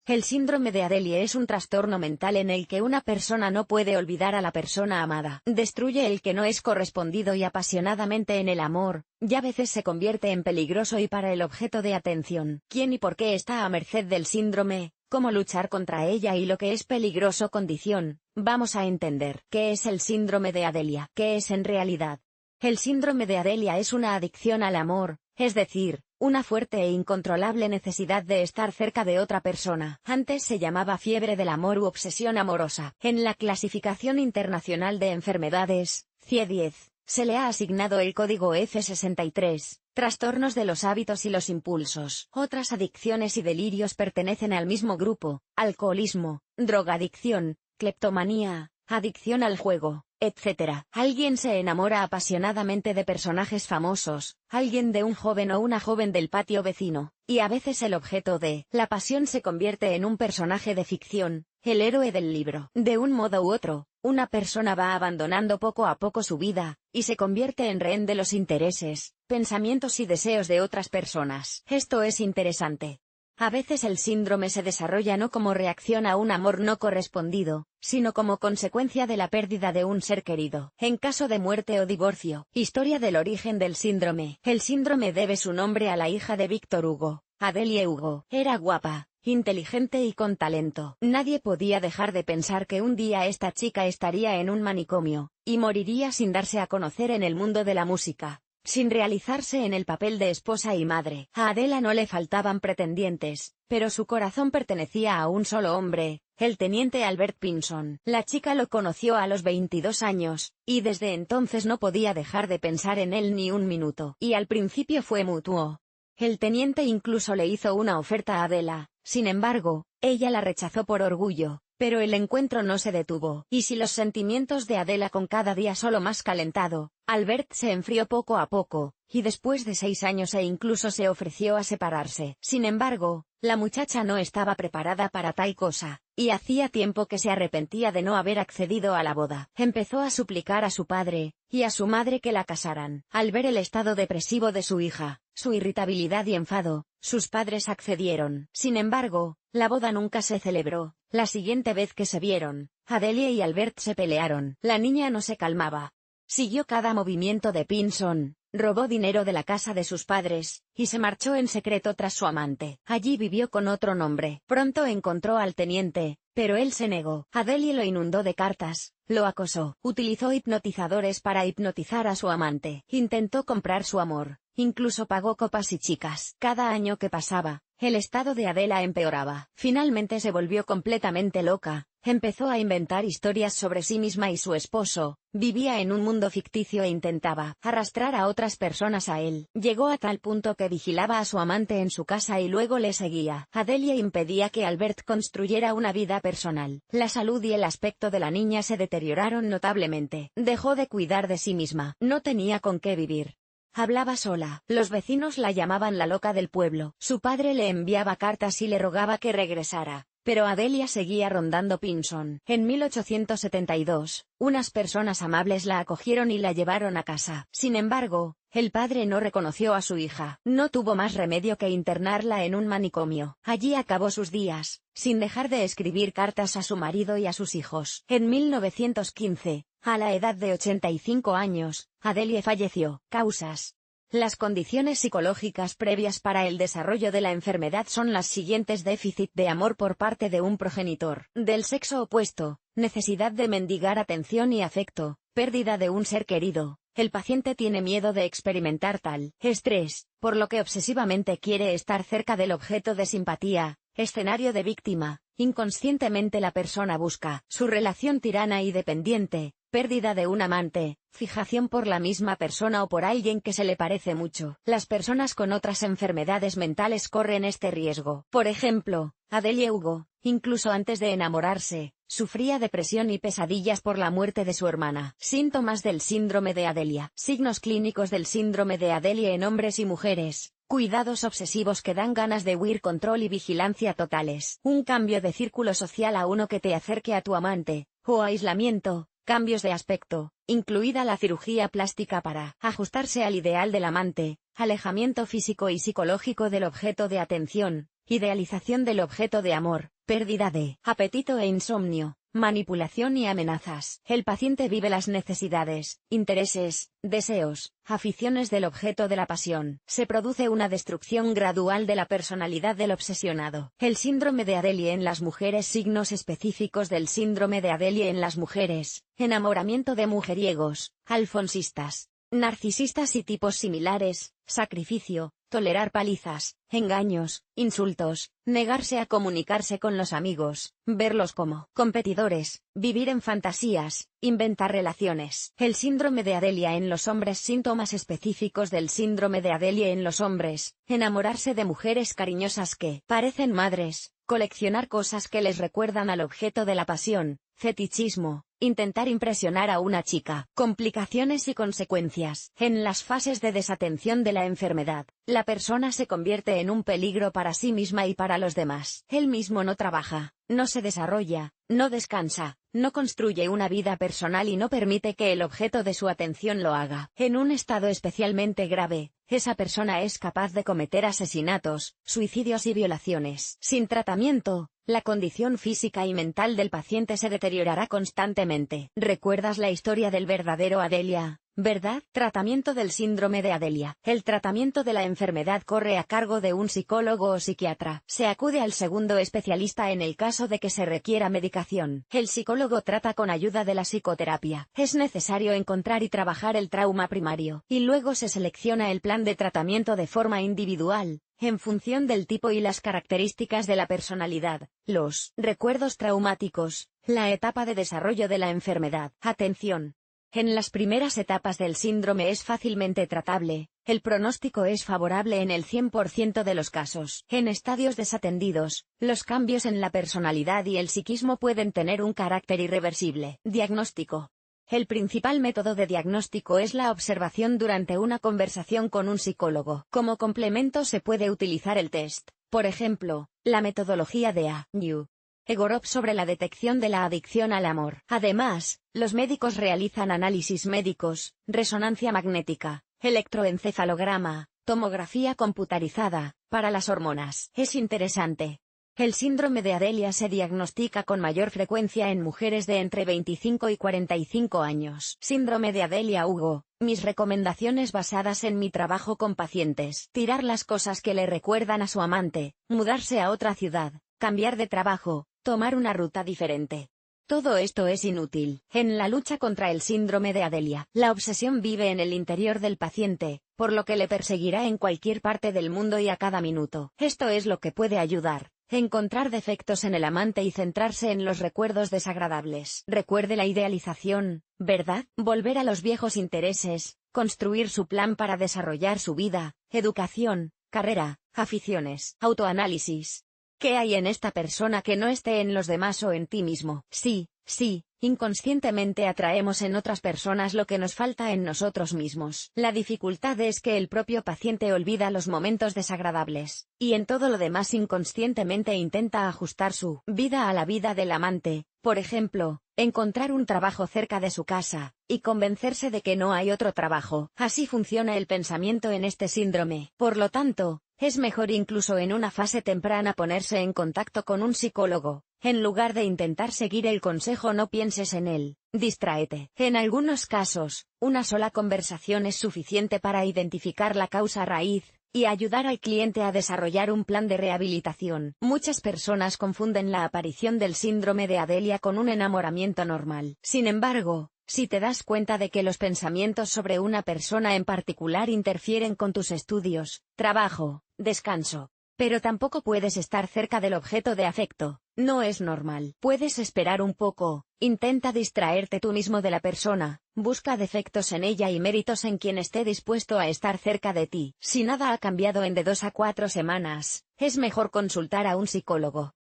El síndrome de Adelie es un trastorno mental en el que una persona no puede olvidar a la persona amada, destruye el que no es correspondido y apasionadamente en el amor, y a veces se convierte en peligroso y para el objeto de atención. ¿Quién y por qué está a merced del síndrome? ¿Cómo luchar contra ella y lo que es peligroso? Condición. Vamos a entender qué es el síndrome de Adelia. ¿Qué es en realidad? El síndrome de Adelia es una adicción al amor, es decir, una fuerte e incontrolable necesidad de estar cerca de otra persona. Antes se llamaba fiebre del amor u obsesión amorosa. En la Clasificación Internacional de Enfermedades, CIE-10, se le ha asignado el código F63, trastornos de los hábitos y los impulsos. Otras adicciones y delirios pertenecen al mismo grupo: alcoholismo, drogadicción, cleptomanía, adicción al juego, etc. Alguien se enamora apasionadamente de personajes famosos, alguien de un joven o una joven del patio vecino, y a veces el objeto de la pasión se convierte en un personaje de ficción, el héroe del libro. De un modo u otro, una persona va abandonando poco a poco su vida, y se convierte en rehén de los intereses, pensamientos y deseos de otras personas. Esto es interesante. A veces el síndrome se desarrolla no como reacción a un amor no correspondido, sino como consecuencia de la pérdida de un ser querido. En caso de muerte o divorcio. Historia del origen del síndrome. El síndrome debe su nombre a la hija de Víctor Hugo, Adelie Hugo. Era guapa, inteligente y con talento. Nadie podía dejar de pensar que un día esta chica estaría en un manicomio, y moriría sin darse a conocer en el mundo de la música, sin realizarse en el papel de esposa y madre. A Adela no le faltaban pretendientes, pero su corazón pertenecía a un solo hombre, el teniente Albert Pinson. La chica lo conoció a los 22 años, y desde entonces no podía dejar de pensar en él ni un minuto. Y al principio fue mutuo. El teniente incluso le hizo una oferta a Adela, sin embargo, ella la rechazó por orgullo. Pero el encuentro no se detuvo. Y si los sentimientos de Adela con cada día solo más calentado, Albert se enfrió poco a poco, y después de 6 años incluso se ofreció a separarse. Sin embargo, la muchacha no estaba preparada para tal cosa, y hacía tiempo que se arrepentía de no haber accedido a la boda. Empezó a suplicar a su padre y a su madre que la casaran. Al ver el estado depresivo de su hija, su irritabilidad y enfado, sus padres accedieron. Sin embargo, la boda nunca se celebró. La siguiente vez que se vieron, Adelia y Albert se pelearon. La niña no se calmaba. Siguió cada movimiento de Pinson, robó dinero de la casa de sus padres, y se marchó en secreto tras su amante. Allí vivió con otro nombre. Pronto encontró al teniente, pero él se negó. Adelia lo inundó de cartas, lo acosó, utilizó hipnotizadores para hipnotizar a su amante, intentó comprar su amor, incluso pagó copas y chicas. Cada año que pasaba, el estado de Adela empeoraba. Finalmente se volvió completamente loca, empezó a inventar historias sobre sí misma y su esposo, vivía en un mundo ficticio e intentaba arrastrar a otras personas a él. Llegó a tal punto que vigilaba a su amante en su casa y luego le seguía. Adelia impedía que Albert construyera una vida personal. La salud y el aspecto de la niña se deterioraron notablemente. Dejó de cuidar de sí misma. No tenía con qué vivir. Hablaba sola. Los vecinos la llamaban la loca del pueblo. Su padre le enviaba cartas y le rogaba que regresara, pero Adelia seguía rondando Pinson. En 1872, unas personas amables la acogieron y la llevaron a casa. Sin embargo, el padre no reconoció a su hija. No tuvo más remedio que internarla en un manicomio. Allí acabó sus días, sin dejar de escribir cartas a su marido y a sus hijos. En 1915, a la edad de 85 años, Adelia falleció. Causas. Las condiciones psicológicas previas para el desarrollo de la enfermedad son las siguientes: déficit de amor por parte de un progenitor del sexo opuesto, necesidad de mendigar atención y afecto, pérdida de un ser querido. El paciente tiene miedo de experimentar tal estrés, por lo que obsesivamente quiere estar cerca del objeto de simpatía. Escenario de víctima. Inconscientemente la persona busca su relación tirana y dependiente. Pérdida de un amante, fijación por la misma persona o por alguien que se le parece mucho. Las personas con otras enfermedades mentales corren este riesgo. Por ejemplo, Adelia Hugo, incluso antes de enamorarse, sufría depresión y pesadillas por la muerte de su hermana. Síntomas del síndrome de Adelia. Signos clínicos del síndrome de Adelia en hombres y mujeres. Cuidados obsesivos que dan ganas de huir, control y vigilancia totales. Un cambio de círculo social a uno que te acerque a tu amante, o aislamiento. Cambios de aspecto, incluida la cirugía plástica para ajustarse al ideal del amante, alejamiento físico y psicológico del objeto de atención, idealización del objeto de amor, pérdida de apetito e insomnio, manipulación y amenazas. El paciente vive las necesidades, intereses, deseos, aficiones del objeto de la pasión. Se produce una destrucción gradual de la personalidad del obsesionado. El síndrome de Adelie en las mujeres. Signos específicos del síndrome de Adelie en las mujeres: enamoramiento de mujeriegos, alfonsistas, narcisistas y tipos similares, sacrificio, tolerar palizas, engaños, insultos, negarse a comunicarse con los amigos, verlos como competidores, vivir en fantasías, inventar relaciones. El síndrome de Adelia en los hombres. Síntomas específicos del síndrome de Adelia en los hombres: enamorarse de mujeres cariñosas que parecen madres, coleccionar cosas que les recuerdan al objeto de la pasión, fetichismo, intentar impresionar a una chica. Complicaciones y consecuencias. En las fases de desatención de la enfermedad, la persona se convierte en un peligro para sí misma y para los demás. Él mismo no trabaja, no se desarrolla, no descansa, no construye una vida personal y no permite que el objeto de su atención lo haga. En un estado especialmente grave, esa persona es capaz de cometer asesinatos, suicidios y violaciones. Sin tratamiento, la condición física y mental del paciente se deteriorará constantemente. ¿Recuerdas la historia del verdadero Adelia, verdad? Tratamiento del síndrome de Adelia. El tratamiento de la enfermedad corre a cargo de un psicólogo o psiquiatra. Se acude al segundo especialista en el caso de que se requiera medicación. El psicólogo trata con ayuda de la psicoterapia. Es necesario encontrar y trabajar el trauma primario, y luego se selecciona el plan de tratamiento de forma individual, en función del tipo y las características de la personalidad, los recuerdos traumáticos, la etapa de desarrollo de la enfermedad. Atención. En las primeras etapas del síndrome es fácilmente tratable, el pronóstico es favorable en el 100% de los casos. En estadios desatendidos, los cambios en la personalidad y el psiquismo pueden tener un carácter irreversible. Diagnóstico. El principal método de diagnóstico es la observación durante una conversación con un psicólogo. Como complemento se puede utilizar el test, por ejemplo, la metodología de A.New. Egorov sobre la detección de la adicción al amor. Además, los médicos realizan análisis médicos, resonancia magnética, electroencefalograma, tomografía computarizada, para las hormonas. Es interesante. El síndrome de Adelia se diagnostica con mayor frecuencia en mujeres de entre 25 y 45 años. Síndrome de Adelia Hugo. Mis recomendaciones basadas en mi trabajo con pacientes: tirar las cosas que le recuerdan a su amante, mudarse a otra ciudad, cambiar de trabajo, tomar una ruta diferente. Todo esto es inútil. En la lucha contra el síndrome de Adelia, la obsesión vive en el interior del paciente, por lo que le perseguirá en cualquier parte del mundo y a cada minuto. Esto es lo que puede ayudar: encontrar defectos en el amante y centrarse en los recuerdos desagradables. Recuerde la idealización, ¿verdad? Volver a los viejos intereses, construir su plan para desarrollar su vida, educación, carrera, aficiones. Autoanálisis. ¿Qué hay en esta persona que no esté en los demás o en ti mismo? Sí, inconscientemente atraemos en otras personas lo que nos falta en nosotros mismos. La dificultad es que el propio paciente olvida los momentos desagradables, y en todo lo demás inconscientemente intenta ajustar su vida a la vida del amante, por ejemplo, encontrar un trabajo cerca de su casa, y convencerse de que no hay otro trabajo. Así funciona el pensamiento en este síndrome. Por lo tanto, es mejor incluso en una fase temprana ponerse en contacto con un psicólogo. En lugar de intentar seguir el consejo no pienses en él, distráete. En algunos casos, una sola conversación es suficiente para identificar la causa raíz, y ayudar al cliente a desarrollar un plan de rehabilitación. Muchas personas confunden la aparición del síndrome de Adelia con un enamoramiento normal. Sin embargo, si te das cuenta de que los pensamientos sobre una persona en particular interfieren con tus estudios, trabajo, descanso, pero tampoco puedes estar cerca del objeto de afecto, no es normal. Puedes esperar un poco, intenta distraerte tú mismo de la persona, busca defectos en ella y méritos en quien esté dispuesto a estar cerca de ti. Si nada ha cambiado en de 2 a 4 semanas, es mejor consultar a un psicólogo.